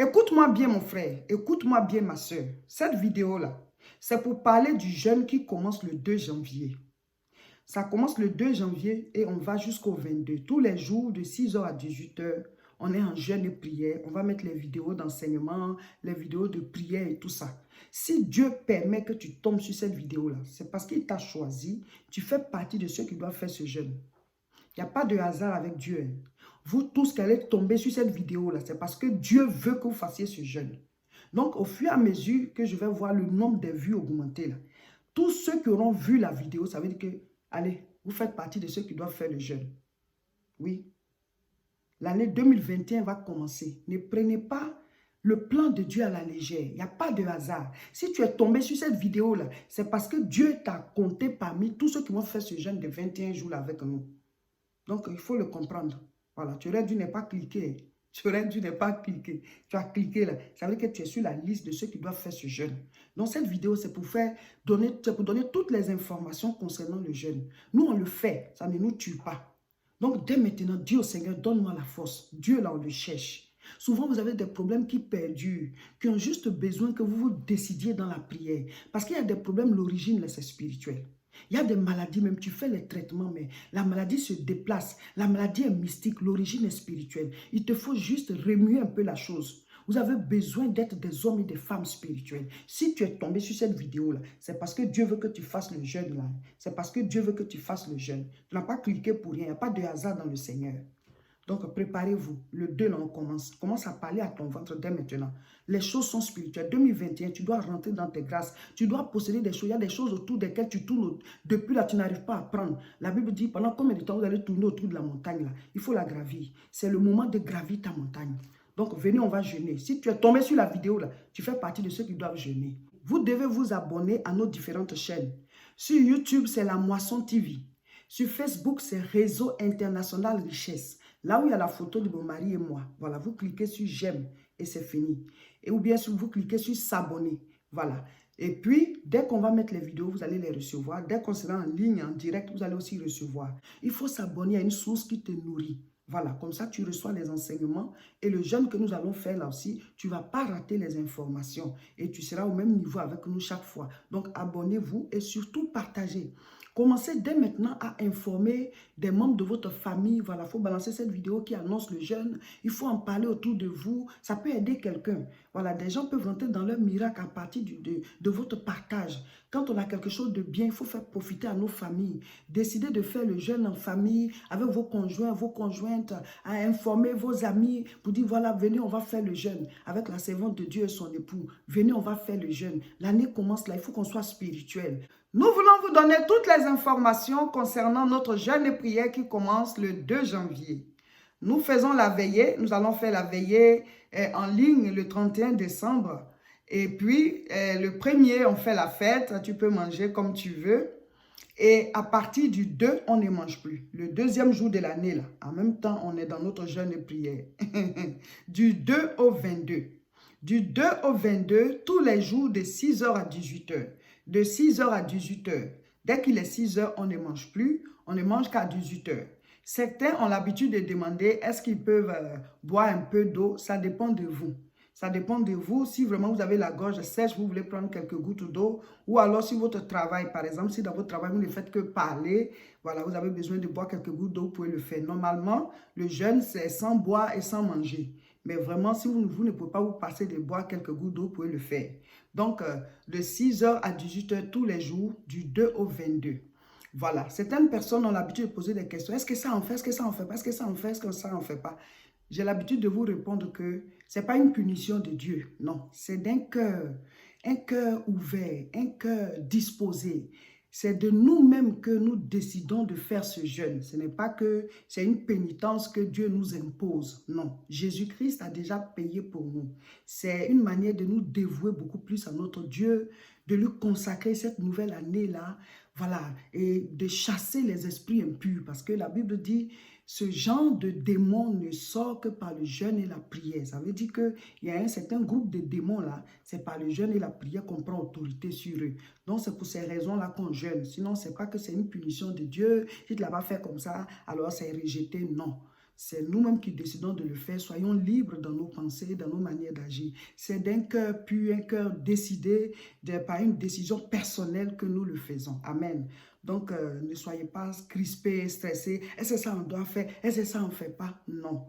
Écoute-moi bien mon frère, écoute-moi bien ma soeur. Cette vidéo-là, c'est pour parler du jeûne qui commence le 2 janvier. Ça commence le 2 janvier et on va jusqu'au 22. Tous les jours de 6h à 18h, on est en jeûne et prière. On va mettre les vidéos d'enseignement, les vidéos de prière et tout ça. Si Dieu permet que tu tombes sur cette vidéo-là, c'est parce qu'il t'a choisi. Tu fais partie de ceux qui doivent faire ce jeûne. Il n'y a pas de hasard avec Dieu. Vous tous qui allez tomber sur cette vidéo-là, c'est parce que Dieu veut que vous fassiez ce jeûne. Donc, au fur et à mesure que je vais voir le nombre de vues augmenter, là, tous ceux qui auront vu la vidéo, ça veut dire que, allez, vous faites partie de ceux qui doivent faire le jeûne. Oui. L'année 2021 va commencer. Ne prenez pas le plan de Dieu à la légère. Il n'y a pas de hasard. Si tu es tombé sur cette vidéo-là, c'est parce que Dieu t'a compté parmi tous ceux qui vont faire ce jeûne de 21 jours là avec nous. Donc, il faut le comprendre. Voilà, tu aurais dû ne pas cliquer. Tu aurais dû ne pas cliquer. Tu as cliqué là. Ça veut dire que tu es sur la liste de ceux qui doivent faire ce jeûne. Donc, cette vidéo, c'est pour donner toutes les informations concernant le jeûne. Nous, on le fait. Ça ne nous tue pas. Donc, dès maintenant, dis au Seigneur, donne-moi la force. Dieu, là, on le cherche. Souvent, vous avez des problèmes qui perdurent, qui ont juste besoin que vous vous décidiez dans la prière. Parce qu'il y a des problèmes, l'origine, c'est spirituel. Il y a des maladies, même tu fais les traitements, mais la maladie se déplace. La maladie est mystique, l'origine est spirituelle. Il te faut juste remuer un peu la chose. Vous avez besoin d'être des hommes et des femmes spirituels. Si tu es tombé sur cette vidéo-là, c'est parce que Dieu veut que tu fasses le jeûne là. C'est parce que Dieu veut que tu fasses le jeûne. Tu n'as pas cliqué pour rien, il n'y a pas de hasard dans le Seigneur. Donc, préparez-vous. Le 2, là, on commence. Commence à parler à ton ventre dès maintenant. Les choses sont spirituelles. 2021, tu dois rentrer dans tes grâces. Tu dois posséder des choses. Il y a des choses autour desquelles tu tournes. Depuis là, tu n'arrives pas à prendre. La Bible dit, pendant combien de temps vous allez tourner autour de la montagne là? Il faut la gravir. C'est le moment de gravir ta montagne. Donc, venez, on va jeûner. Si tu es tombé sur la vidéo là, tu fais partie de ceux qui doivent jeûner. Vous devez vous abonner à nos différentes chaînes. Sur YouTube, c'est La Moisson TV. Sur Facebook, c'est Réseau International Richesse. Là où il y a la photo de mon mari et moi, voilà, vous cliquez sur j'aime et c'est fini. Et ou bien vous cliquez sur s'abonner, voilà. Et puis, dès qu'on va mettre les vidéos, vous allez les recevoir. Dès qu'on sera en ligne, en direct, vous allez aussi recevoir. Il faut s'abonner à une source qui te nourrit. Voilà, comme ça, tu reçois les enseignements. Et le jeûne que nous allons faire là aussi, tu ne vas pas rater les informations. Et tu seras au même niveau avec nous chaque fois. Donc, abonnez-vous et surtout partagez. Commencez dès maintenant à informer des membres de votre famille. Voilà, il faut balancer cette vidéo qui annonce le jeûne. Il faut en parler autour de vous. Ça peut aider quelqu'un. Voilà, des gens peuvent rentrer dans leur miracle à partir de votre partage. Quand on a quelque chose de bien, il faut faire profiter à nos familles. Décidez de faire le jeûne en famille, avec vos conjoints, vos conjointes, à informer vos amis pour dire, voilà, venez, on va faire le jeûne. Avec la servante de Dieu et son époux, venez, on va faire le jeûne. L'année commence là, il faut qu'on soit spirituel. Nous voulons vous donner toutes les informations concernant notre jeûne et prière qui commence le 2 janvier. Nous faisons la veillée, nous allons faire la veillée en ligne le 31 décembre. Et puis, le 1er, on fait la fête, tu peux manger comme tu veux. Et à partir du 2, on ne mange plus. Le deuxième jour de l'année, là, en même temps, on est dans notre jeûne et prière. Du 2 au 22. Du 2 au 22, tous les jours de 6h à 18h. De 6h à 18h. Dès qu'il est 6h, on ne mange plus. On ne mange qu'à 18h. Certains ont l'habitude de demander, est-ce qu'ils peuvent boire un peu d'eau? Ça dépend de vous. Ça dépend de vous. Si vraiment vous avez la gorge sèche, vous voulez prendre quelques gouttes d'eau. Ou alors si votre travail, par exemple, si dans votre travail, vous ne faites que parler, voilà, vous avez besoin de boire quelques gouttes d'eau, vous pouvez le faire. Normalement, le jeûne, c'est sans boire et sans manger. Mais vraiment, si vous ne pouvez pas vous passer de boire quelques gouttes d'eau, vous pouvez le faire. Donc, de 6h à 18h tous les jours, du 2 au 22. Voilà, certaines personnes ont l'habitude de poser des questions. Est-ce que ça en fait? Est-ce que ça en fait pas? Est-ce que ça en fait? Est-ce que ça en fait pas? J'ai l'habitude de vous répondre que ce n'est pas une punition de Dieu. Non, c'est d'un cœur, un cœur ouvert, un cœur disposé. C'est de nous-mêmes que nous décidons de faire ce jeûne. Ce n'est pas que c'est une pénitence que Dieu nous impose. Non, Jésus-Christ a déjà payé pour nous. C'est une manière de nous dévouer beaucoup plus à notre Dieu, de lui consacrer cette nouvelle année-là, voilà, et de chasser les esprits impurs. Parce que la Bible dit, ce genre de démons ne sort que par le jeûne et la prière. Ça veut dire qu'il y a un certain groupe de démons là, c'est par le jeûne et la prière qu'on prend autorité sur eux. Donc c'est pour ces raisons-là qu'on jeûne. Sinon, ce n'est pas que c'est une punition de Dieu. Si tu ne l'as pas fait comme ça, alors c'est rejeté. Non. C'est nous-mêmes qui décidons de le faire. Soyons libres dans nos pensées, dans nos manières d'agir. C'est d'un cœur pur, un cœur décidé, par une décision personnelle que nous le faisons. Amen. Donc, ne soyez pas crispés, stressés. Est-ce que ça on doit faire? Est-ce que ça on ne fait pas? Non.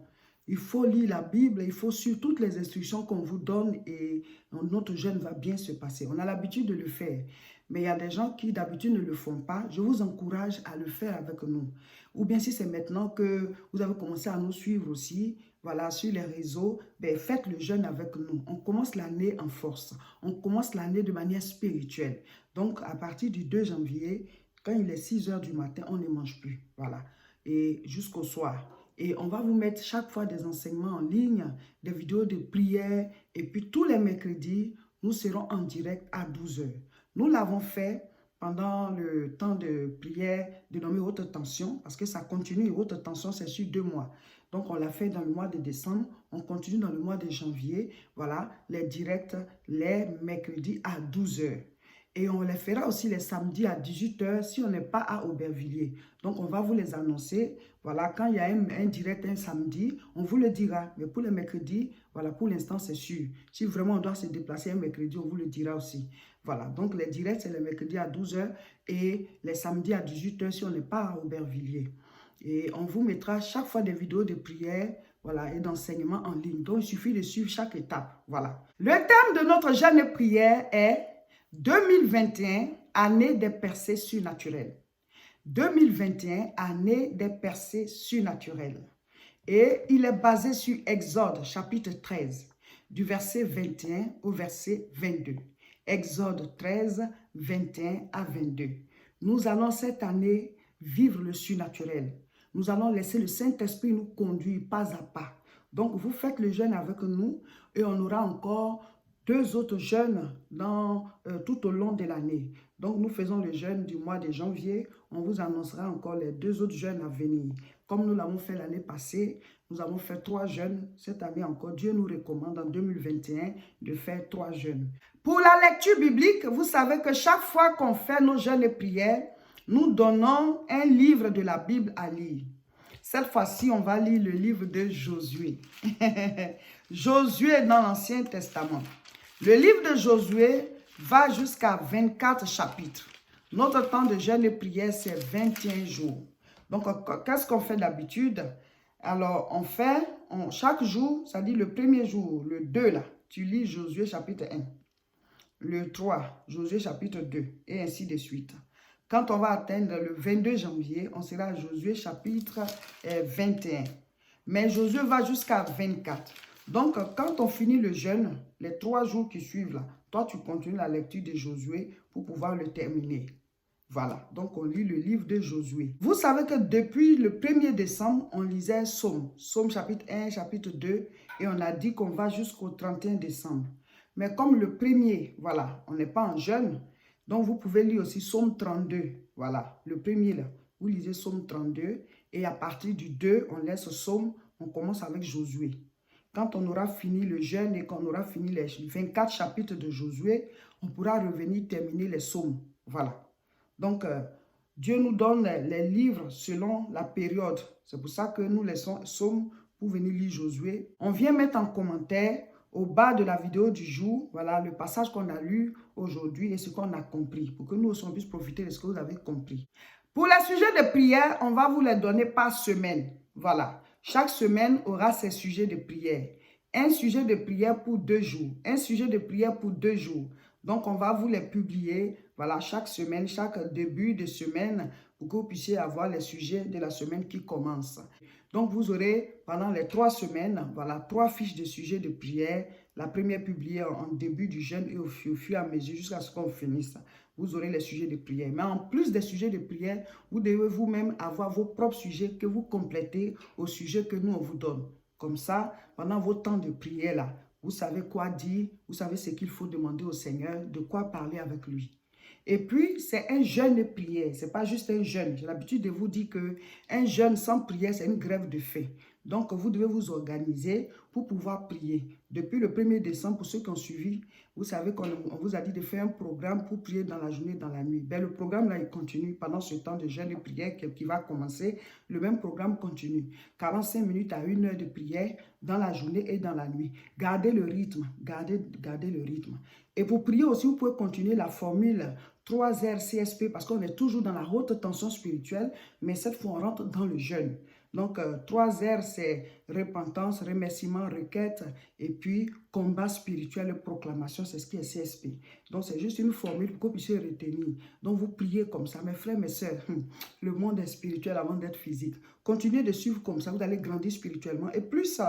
Il faut lire la Bible, il faut suivre toutes les instructions qu'on vous donne et notre jeûne va bien se passer. On a l'habitude de le faire. Mais il y a des gens qui d'habitude ne le font pas. Je vous encourage à le faire avec nous. Ou bien si c'est maintenant que vous avez commencé à nous suivre aussi, voilà, sur les réseaux, ben faites le jeûne avec nous. On commence l'année en force. On commence l'année de manière spirituelle. Donc, à partir du 2 janvier, quand il est 6 heures du matin, on ne mange plus. Voilà. Et jusqu'au soir. Et on va vous mettre chaque fois des enseignements en ligne, des vidéos de prière. Et puis tous les mercredis, nous serons en direct à 12 heures. Nous l'avons fait pendant le temps de prière dénommé haute tension, parce que ça continue. Haute tension, c'est sur 2 mois. Donc, on l'a fait dans le mois de décembre. On continue dans le mois de janvier. Voilà, les directs, les mercredis à 12 heures. Et on les fera aussi les samedis à 18 heures si on n'est pas à Aubervilliers. Donc, on va vous les annoncer. Voilà, quand il y a un direct un samedi, on vous le dira. Mais pour les mercredis, voilà, pour l'instant, c'est sûr. Si vraiment on doit se déplacer un mercredi, on vous le dira aussi. Voilà, donc les directs, c'est les mercredis à 12 heures et les samedis à 18 heures si on n'est pas à Aubervilliers. Et on vous mettra chaque fois des vidéos de prière, voilà, et d'enseignement en ligne. Donc, il suffit de suivre chaque étape. Voilà. Le thème de notre jeûne et prière est 2021, année des percées surnaturelles. 2021, année des percées surnaturelles. Et il est basé sur Exode, chapitre 13, du verset 21 au verset 22. Exode 13, 21 à 22. Nous allons cette année vivre le surnaturel. Nous allons laisser le Saint-Esprit nous conduire pas à pas. Donc, vous faites le jeûne avec nous et on aura encore 2 autres jeûnes tout au long de l'année. Donc, nous faisons le jeûne du mois de janvier. On vous annoncera encore les 2 autres jeûnes à venir. Comme nous l'avons fait l'année passée, nous avons fait 3 jeûnes. Cette année encore, Dieu nous recommande en 2021 de faire 3 jeûnes. Pour la lecture biblique, vous savez que chaque fois qu'on fait nos jeûnes et prières, nous donnons un livre de la Bible à lire. Cette fois-ci, on va lire le livre de Josué. Josué dans l'Ancien Testament. Le livre de Josué va jusqu'à 24 chapitres. Notre temps de jeûne et prière, c'est 21 jours. Donc, qu'est-ce qu'on fait d'habitude? Alors, on fait, chaque jour, ça dit le premier jour, le 2 là, tu lis Josué chapitre 1. Le 3, Josué chapitre 2, et ainsi de suite. Quand on va atteindre le 22 janvier, on sera à Josué chapitre 21. Mais Josué va jusqu'à 24. Donc, quand on finit le jeûne, les 3 jours qui suivent, là, toi, tu continues la lecture de Josué pour pouvoir le terminer. Voilà, donc on lit le livre de Josué. Vous savez que depuis le 1er décembre, on lisait Psaume. Psaume chapitre 1, chapitre 2, et on a dit qu'on va jusqu'au 31 décembre. Mais comme le premier, voilà, on n'est pas en jeûne, donc vous pouvez lire aussi Psaume 32. Voilà, le premier là, vous lisez Psaume 32, et à partir du 2, on laisse Psaume, on commence avec Josué. Quand on aura fini le jeûne et qu'on aura fini les 24 chapitres de Josué, on pourra revenir terminer les psaumes. Voilà. Donc, Dieu nous donne les livres selon la période. C'est pour ça que nous laissons psaumes pour venir lire Josué. On vient mettre en commentaire au bas de la vidéo du jour, voilà, le passage qu'on a lu aujourd'hui et ce qu'on a compris, pour que nous aussi on puisse profiter de ce que vous avez compris. Pour les sujets de prière, on va vous les donner par semaine. Voilà. Chaque semaine aura ses sujets de prière. Un sujet de prière pour 2 jours. Un sujet de prière pour 2 jours. Donc, on va vous les publier, voilà, chaque semaine, chaque début de semaine, pour que vous puissiez avoir les sujets de la semaine qui commence. Donc, vous aurez, pendant les 3 semaines, voilà, 3 fiches de sujets de prière. La première publiée en début du jeûne et au fur et à mesure, jusqu'à ce qu'on finisse. Vous aurez les sujets de prière. Mais en plus des sujets de prière, vous devez vous-même avoir vos propres sujets que vous complétez au sujet que nous, on vous donne. Comme ça, pendant vos temps de prière, là, vous savez quoi dire, vous savez ce qu'il faut demander au Seigneur, de quoi parler avec lui. Et puis, c'est un jeûne de prière. Ce n'est pas juste un jeûne. J'ai l'habitude de vous dire qu'un jeûne sans prière, c'est une grève de faim. Donc, vous devez vous organiser pour pouvoir prier. Depuis le 1er décembre, pour ceux qui ont suivi, vous savez qu'on vous a dit de faire un programme pour prier dans la journée et dans la nuit. Ben, le programme là, il continue pendant ce temps de jeûne et prière qui va commencer. Le même programme continue. 45 minutes à 1 heure de prière dans la journée et dans la nuit. Gardez le rythme, gardez le rythme. Et pour prier aussi, vous pouvez continuer la formule 3R CSP parce qu'on est toujours dans la haute tension spirituelle, mais cette fois, on rentre dans le jeûne. Donc, 3R, c'est repentance, remerciement, requête, et puis combat spirituel et proclamation, c'est ce qui est CSP. Donc, c'est juste une formule pour que vous puissiez retenir. Donc, vous priez comme ça. Mes frères, mes sœurs, le monde est spirituel avant d'être physique. Continuez de suivre comme ça, vous allez grandir spirituellement. Et plus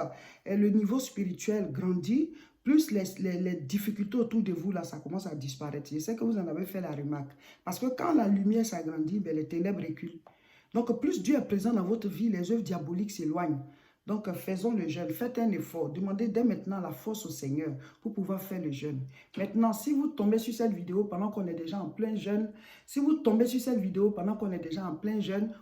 le niveau spirituel grandit, plus les difficultés autour de vous, là, ça commence à disparaître. Je sais que vous en avez fait la remarque. Parce que quand la lumière s'agrandit, ben, les ténèbres reculent. Donc, plus Dieu est présent dans votre vie, les œuvres diaboliques s'éloignent. Donc, faisons le jeûne. Faites un effort. Demandez dès maintenant la force au Seigneur pour pouvoir faire le jeûne. Maintenant, si vous tombez sur cette vidéo pendant qu'on est déjà en plein jeûne,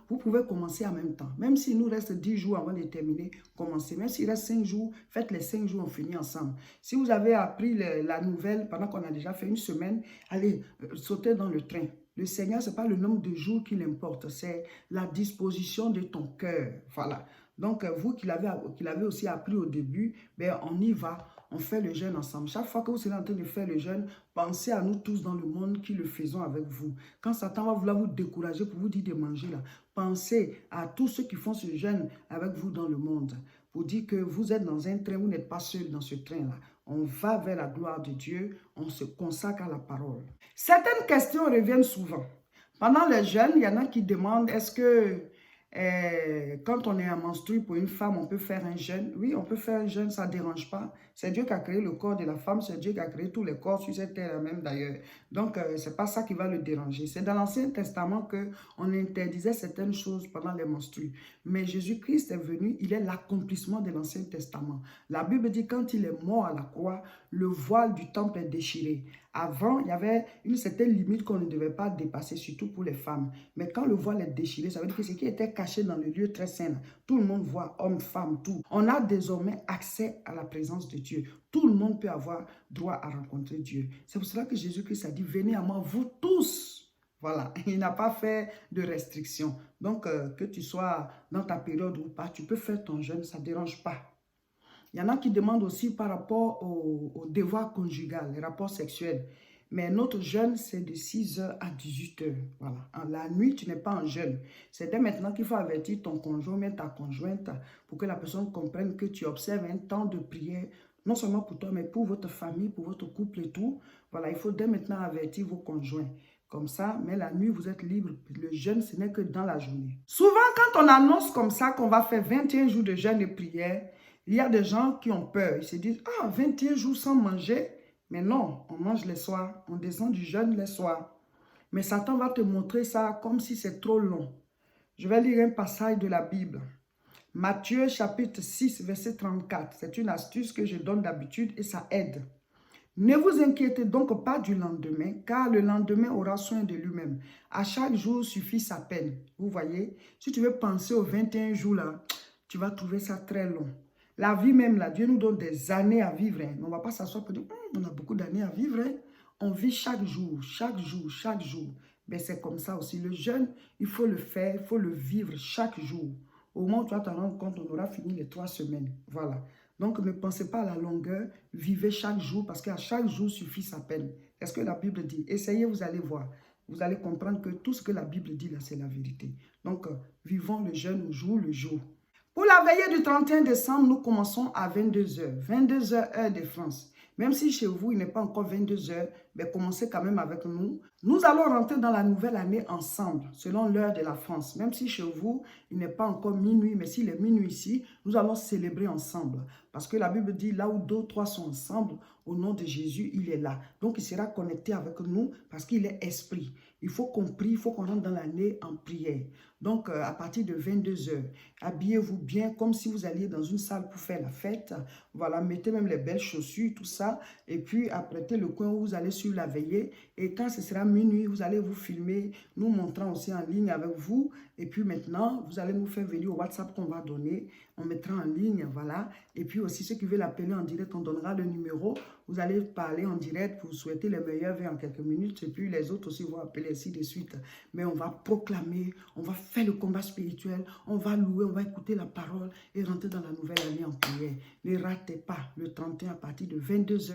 vous pouvez commencer en même temps. Même s'il nous reste 10 jours avant de terminer, commencez. Même s'il reste 5 jours, faites les 5 jours, on finit ensemble. Si vous avez appris la nouvelle pendant qu'on a déjà fait une semaine, allez, sautez dans le train. Le Seigneur, ce n'est pas le nombre de jours qui l'importe, c'est la disposition de ton cœur. Voilà. Donc, vous qui l'avez aussi appris au début, ben, on y va, on fait le jeûne ensemble. Chaque fois que vous serez en train de faire le jeûne, pensez à nous tous dans le monde qui le faisons avec vous. Quand Satan va vouloir vous décourager pour vous dire de manger là, pensez à tous ceux qui font ce jeûne avec vous dans le monde. Pour dire que vous êtes dans un train, vous n'êtes pas seul dans ce train-là. On va vers la gloire de Dieu, on se consacre à la parole. Certaines questions reviennent souvent. Pendant le jeûne, il y en a qui demandent, est-ce que quand on est en menstru pour une femme, on peut faire un jeûne? Oui, on peut faire un jeûne, ça ne dérange pas. C'est Dieu qui a créé le corps de la femme, c'est Dieu qui a créé tous les corps sur cette terre même d'ailleurs. Donc, ce n'est pas ça qui va le déranger. C'est dans l'Ancien Testament qu'on interdisait certaines choses pendant les menstrues. Mais Jésus-Christ est venu, il est l'accomplissement de l'Ancien Testament. La Bible dit quand il est mort à la croix, le voile du temple est déchiré. Avant, il y avait une certaine limite qu'on ne devait pas dépasser, surtout pour les femmes. Mais quand le voile est déchiré, ça veut dire que ce qui était caché dans le lieu très saint, tout le monde voit, hommes, femmes, tout. On a désormais accès à la présence de Dieu. Tout le monde peut avoir droit à rencontrer Dieu. C'est pour cela que Jésus-Christ a dit, venez à moi, vous tous. Voilà, il n'a pas fait de restrictions. Donc, que tu sois dans ta période ou pas, tu peux faire ton jeûne, ça ne dérange pas. Il y en a qui demandent aussi par rapport au devoir conjugal, les rapports sexuels. Mais notre jeûne, c'est de 6h à 18h. Voilà. La nuit, tu n'es pas en jeûne. C'est dès maintenant qu'il faut avertir ton conjoint, mais ta conjointe, pour que la personne comprenne que tu observes un temps de prière, non seulement pour toi, mais pour votre famille, pour votre couple et tout. Voilà, il faut dès maintenant avertir vos conjoints. Comme ça, mais la nuit, vous êtes libre. Le jeûne, ce n'est que dans la journée. Souvent, quand on annonce comme ça qu'on va faire 21 jours de jeûne et prière, il y a des gens qui ont peur. Ils se disent, ah, 21 jours sans manger. Mais non, on mange les soirs. On descend du jeûne les soirs. Mais Satan va te montrer ça comme si c'est trop long. Je vais lire un passage de la Bible. Matthieu chapitre 6, verset 34. C'est une astuce que je donne d'habitude et ça aide. Ne vous inquiétez donc pas du lendemain, car le lendemain aura soin de lui-même. À chaque jour suffit sa peine. Vous voyez, si tu veux penser aux 21 jours là, tu vas trouver ça très long. La vie même, là, Dieu nous donne des années à vivre. Hein. On ne va pas s'asseoir pour dire, on a beaucoup d'années à vivre. Hein. On vit chaque jour, chaque jour, chaque jour. Mais c'est comme ça aussi. Le jeûne, il faut le faire, il faut le vivre chaque jour. Au moment où tu vas t'en rendre compte, on aura fini les 3 semaines. Voilà. Donc, ne pensez pas à la longueur. Vivez chaque jour parce qu'à chaque jour suffit sa peine. C'est ce que la Bible dit. Essayez, vous allez voir. Vous allez comprendre que tout ce que la Bible dit là, c'est la vérité. Donc, vivons le jeûne jour le jour. Pour la veillée du 31 décembre, nous commençons à 22h. 22h, heure de France. Même si chez vous, il n'est pas encore 22h, mais commencez quand même avec nous. Nous allons rentrer dans la nouvelle année ensemble, selon l'heure de la France. Même si chez vous, il n'est pas encore minuit, mais s'il est minuit ici, nous allons célébrer ensemble. Parce que la Bible dit, là où 2 ou 3 sont ensemble, au nom de Jésus, il est là. Donc, il sera connecté avec nous parce qu'il est esprit. Il faut qu'on prie, il faut qu'on rentre dans l'année en prière. Donc, à partir de 22h, habillez-vous bien comme si vous alliez dans une salle pour faire la fête. Voilà, mettez même les belles chaussures, tout ça. Et puis, apprêtez le coin où vous allez suivre la veillée. Et quand ce sera minuit, vous allez vous filmer, nous montrant aussi en ligne avec vous. Et puis maintenant, vous allez nous faire venir au WhatsApp qu'on va donner. On mettra en ligne, voilà. Et puis, puis aussi, ceux qui veulent appeler en direct, on donnera le numéro. Vous allez parler en direct pour souhaiter les meilleurs vœux en quelques minutes. Et puis les autres aussi vont appeler ainsi de suite. Mais on va proclamer, on va faire le combat spirituel, on va louer, on va écouter la parole et rentrer dans la nouvelle année en prière. Ne ratez pas le 31 à partir de 22h.